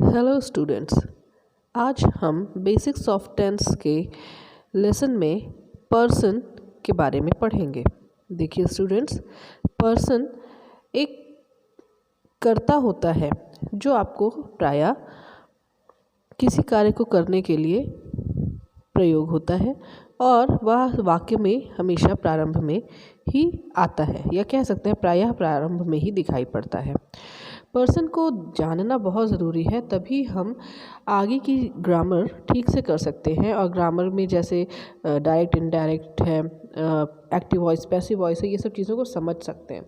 Hello students. आज हम basics of tense के लेसन में पर्सन के बारे में पढ़ेंगे। देखिए स्टूडेंट्स, पर्सन एक कर्ता होता है जो आपको प्रायः किसी कार्य को करने के लिए प्रयोग होता है और वह वाक्य में हमेशा प्रारंभ में ही आता है, या कह सकते हैं प्रायः प्रारंभ में ही दिखाई पड़ता है। पर्सन को जानना बहुत ज़रूरी है, तभी हम आगे की ग्रामर ठीक से कर सकते हैं। और ग्रामर में जैसे डायरेक्ट, इनडायरेक्ट है, एक्टिव वॉइस, पैसिव वॉइस है, ये सब चीज़ों को समझ सकते हैं।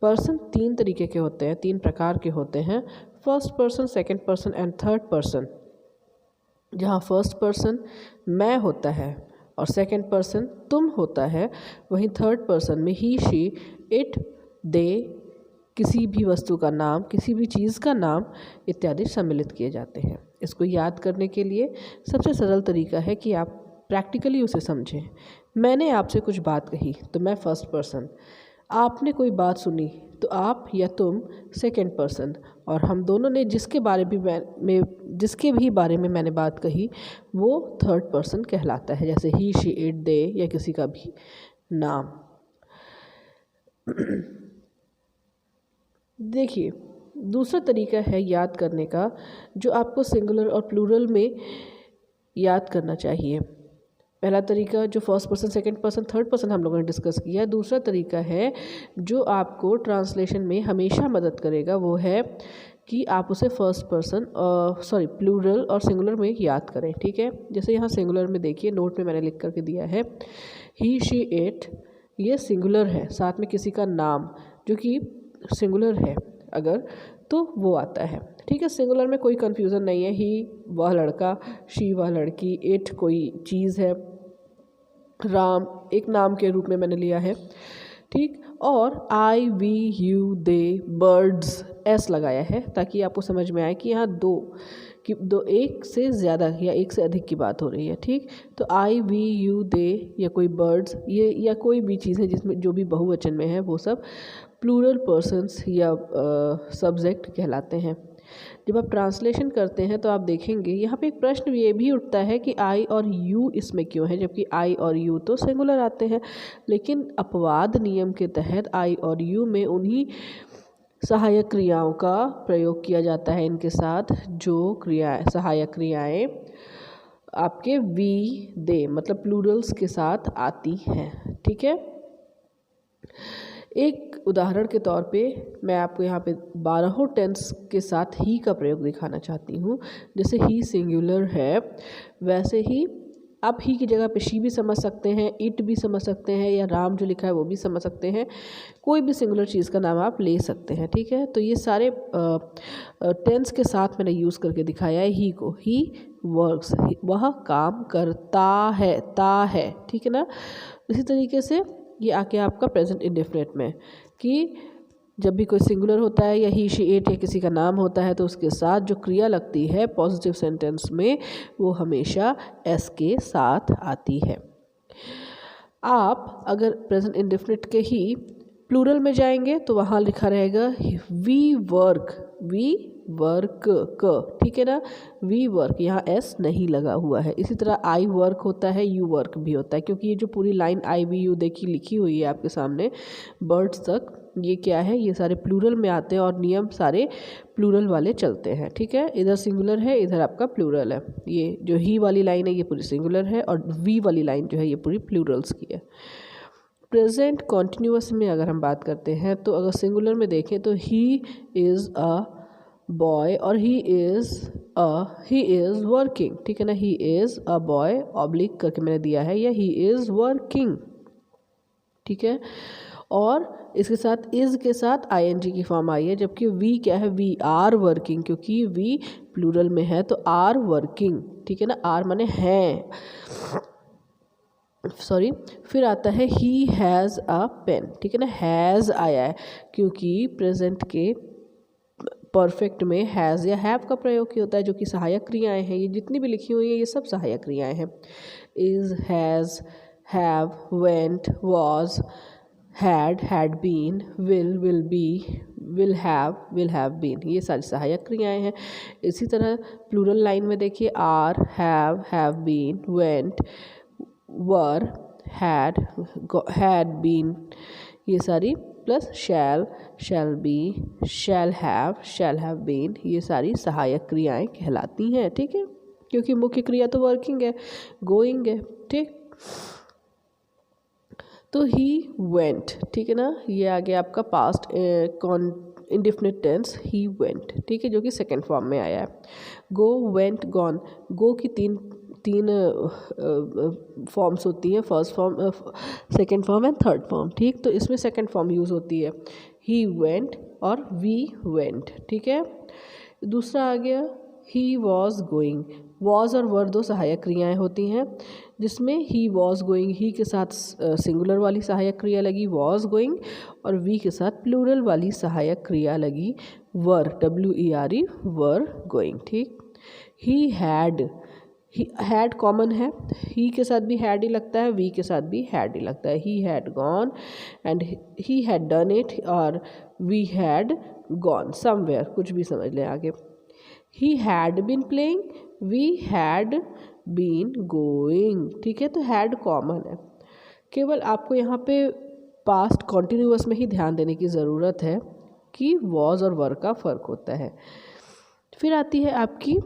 पर्सन 3 तरीके के होते हैं, 3 प्रकार के होते हैं। First person, second person and third person. जहाँ फर्स्ट पर्सन मैं होता है और सेकंड पर्सन तुम होता है, वहीं थर्ड पर्सन में ही, शी, इट, दे, किसी भी वस्तु का नाम, किसी भी चीज़ का नाम इत्यादि सम्मिलित किए जाते हैं। इसको याद करने के लिए सबसे सरल तरीका है कि आप प्रैक्टिकली उसे समझें। मैंने आपसे कुछ बात कही तो मैं फर्स्ट पर्सन, आपने कोई बात सुनी तो आप या तुम सेकंड पर्सन, और हम दोनों ने जिसके भी बारे में मैंने बात कही वो थर्ड पर्सन कहलाता है, जैसे ही, शी, इट, दे या किसी का भी नाम। देखिए, दूसरा तरीका है याद करने का जो आपको सिंगुलर और प्लूरल में याद करना चाहिए। पहला तरीका जो first person, second person, third person हम लोगों ने डिस्कस किया। दूसरा तरीका है जो आपको ट्रांसलेशन में हमेशा मदद करेगा, वो है कि आप उसे फर्स्ट पर्सन प्लूरल और सिंगुलर में याद करें। ठीक है, जैसे यहाँ सिंगुलर में देखिए, नोट में मैंने लिख करके दिया है ही, शी, इट, ये सिंगुलर है, साथ में किसी का नाम जो कि सिंगुलर है अगर, तो वो आता है। ठीक है, सिंगुलर में कोई कन्फ्यूज़न नहीं है। ही वह लड़का, शी वह लड़की, इट कोई चीज़ है, राम एक नाम के रूप में मैंने लिया है। ठीक, और I, we, you, they, birds, S लगाया है ताकि आपको समझ में आए कि यहाँ दो एक से ज़्यादा या एक से अधिक की बात हो रही है। ठीक, तो आई, वी, यू, दे या कोई बर्ड्स, ये या कोई भी चीज़ है जिसमें जो भी बहुवचन में है वो सब प्लूरल पर्सन्स या सब्जेक्ट कहलाते हैं। जब आप ट्रांसलेशन करते हैं तो आप देखेंगे यहाँ पे एक प्रश्न ये भी उठता है कि आई और यू इसमें क्यों है, जबकि आई और यू तो सिंगुलर आते हैं। लेकिन अपवाद नियम के तहत आई और यू में उन्हीं सहायक क्रियाओं का प्रयोग किया जाता है इनके साथ जो सहायक क्रियाएं आपके वी, दे मतलब प्लूरल्स के साथ आती हैं। ठीक है, एक उदाहरण के तौर पे मैं आपको यहाँ पे 12 टेंस के साथ ही का प्रयोग दिखाना चाहती हूँ। जैसे ही सिंगुलर है, वैसे ही आप ही की जगह पे शी भी समझ सकते हैं, इट भी समझ सकते हैं, या राम जो लिखा है वो भी समझ सकते हैं। कोई भी सिंगुलर चीज़ का नाम आप ले सकते हैं। ठीक है, तो ये सारे टेंस के साथ मैंने यूज़ करके दिखाया है ही को। ही वर्क्स, वह काम करता है, ता है। ठीक है ना। इसी तरीके से ये आके आपका प्रेजेंट इंडेफिनिट में, कि जब भी कोई सिंगुलर होता है या ही, शी, इट या किसी का नाम होता है तो उसके साथ जो क्रिया लगती है पॉजिटिव सेंटेंस में वो हमेशा एस के साथ आती है। आप अगर प्रेजेंट इंडेफिनिट के ही प्लूरल में जाएंगे तो वहाँ लिखा रहेगा वी वर्क, वी वर्क क। ठीक है ना, वी वर्क, यहाँ एस नहीं लगा हुआ है। इसी तरह आई वर्क होता है, यू वर्क भी होता है, क्योंकि ये जो पूरी लाइन आई, वी, यू देखी लिखी हुई है आपके सामने बर्ड्स तक, ये क्या है, ये सारे प्लूरल में आते हैं और नियम सारे प्लूरल वाले चलते हैं। ठीक है, इधर सिंगुलर है, इधर आपका प्लूरल है। ये जो ही वाली लाइन है ये पूरी सिंगुलर है और वी वाली लाइन जो है ये पूरी प्लूरल्स की है। प्रेजेंट कॉन्टिन्यूअस में अगर हम बात करते हैं तो अगर सिंगुलर में देखें तो ही इज़ अ बॉय और ही इज़ वर्किंग। ठीक है ना, he is a boy oblique करके मैंने दिया है, या ही इज़ वर्किंग। ठीक है, और इसके साथ इज़ के साथ आईएनजी की फॉर्म आई है, जबकि वी क्या है, वी आर वर्किंग, क्योंकि वी प्लूरल में है तो आर वर्किंग। ठीक है ना, आर माने हैं, सॉरी। फिर आता है ही हैज़ अ पेन। ठीक है ना, हैज़ आया है क्योंकि प्रेजेंट के परफेक्ट में हैज़ या हैव का प्रयोग किया होता है, जो कि सहायक क्रियाएं हैं। ये जितनी भी लिखी हुई है ये सब सहायक क्रियाएं हैं। Is, has, have, went, was, had been, will be, will have been, ये सारी सहायक क्रियाएं हैं। इसी तरह प्लूरल लाइन में देखिए are, have been, went, were, had been, ये सारी plus shall be, shall have been, ये सारी सहायक क्रियाएं कहलाती हैं। ठीक है, क्योंकि मुख्य क्रिया तो वर्किंग है, गोइंग है। ठीक, तो ही वेंट, ठीक है ना, ये आ गया आपका past indefinite tense, he went. ठीक है, जो कि सेकेंड फॉर्म में आया है। गो, वेंट, गॉन, गो की तीन फॉर्म्स होती हैं, first form, second form and third form. ठीक, तो इसमें सेकेंड फॉर्म यूज़ होती है, ही वेंट और वी वेंट। ठीक है, दूसरा आ गया ही वॉज गोइंग। वॉज और वर दो सहायक क्रियाएं होती हैं, जिसमें ही वॉज गोइंग, ही के साथ सिंगुलर वाली सहायक क्रिया लगी वॉज गोइंग, और वी के साथ प्लूरल वाली सहायक क्रिया लगी वर, WERE, वर गोइंग। ठीक, ही हैड कॉमन है, ही के साथ भी हैड ही लगता है, वी के साथ भी हैड ही लगता है। He had gone and he had done it, और वी हैड गॉन समवेयर, कुछ भी समझ लें आगे। He had been playing, we had been going. ठीक है, तो हैड कॉमन है, केवल आपको यहाँ पे पास्ट कॉन्टिन्यूअस में ही ध्यान देने की ज़रूरत है कि वॉज और वर का फ़र्क होता है। फिर आती है आपकी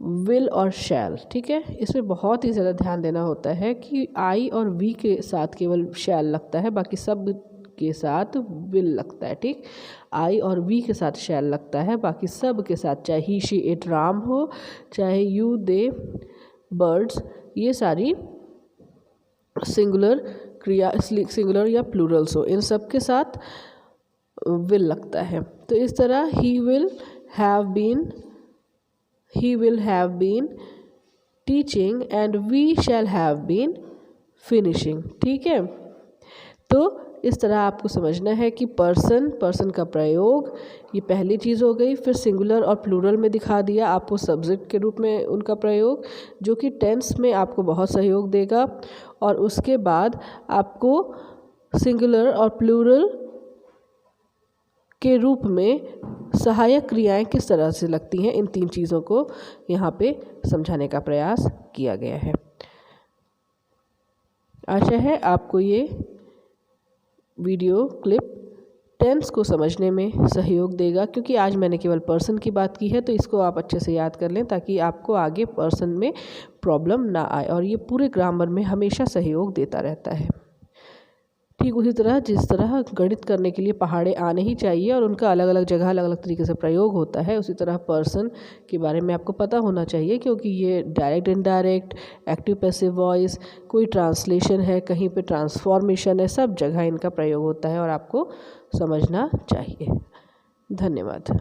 विल और शैल। ठीक है, इसमें बहुत ही ज़्यादा ध्यान देना होता है कि आई और वी के साथ केवल शैल लगता है, बाकी सब के साथ विल लगता है। ठीक, आई और वी के साथ शैल लगता है, बाकी सब के साथ, चाहे ही शी इट राम हो, चाहे यू दे बर्ड्स, ये सारी सिंगुलर क्रिया, सिंगुलर या प्लूरल्स हो, इन सब के साथ विल लगता है। तो इस तरह he will have been teaching and we shall have been finishing. ठीक है, तो इस तरह आपको समझना है कि पर्सन का प्रयोग, ये पहली चीज़ हो गई। फिर सिंगुलर और प्लूरल में दिखा दिया आपको सब्जेक्ट के रूप में उनका प्रयोग, जो कि टेंस में आपको बहुत सहयोग देगा। और उसके बाद आपको सिंगुलर और प्लूरल के रूप में सहायक क्रियाएं किस तरह से लगती हैं, इन तीन चीज़ों को यहाँ पे समझाने का प्रयास किया गया है। आशा है आपको ये वीडियो क्लिप टेंस को समझने में सहयोग देगा, क्योंकि आज मैंने केवल पर्सन की बात की है, तो इसको आप अच्छे से याद कर लें ताकि आपको आगे पर्सन में प्रॉब्लम ना आए, और ये पूरे ग्रामर में हमेशा सहयोग देता रहता है। ठीक उसी तरह जिस तरह गणित करने के लिए पहाड़े आने ही चाहिए और उनका अलग अलग जगह अलग अलग तरीके से प्रयोग होता है, उसी तरह पर्सन के बारे में आपको पता होना चाहिए, क्योंकि ये direct indirect, active passive voice, कोई ट्रांसलेशन है, कहीं पे ट्रांसफॉर्मेशन है, सब जगह इनका प्रयोग होता है और आपको समझना चाहिए। धन्यवाद।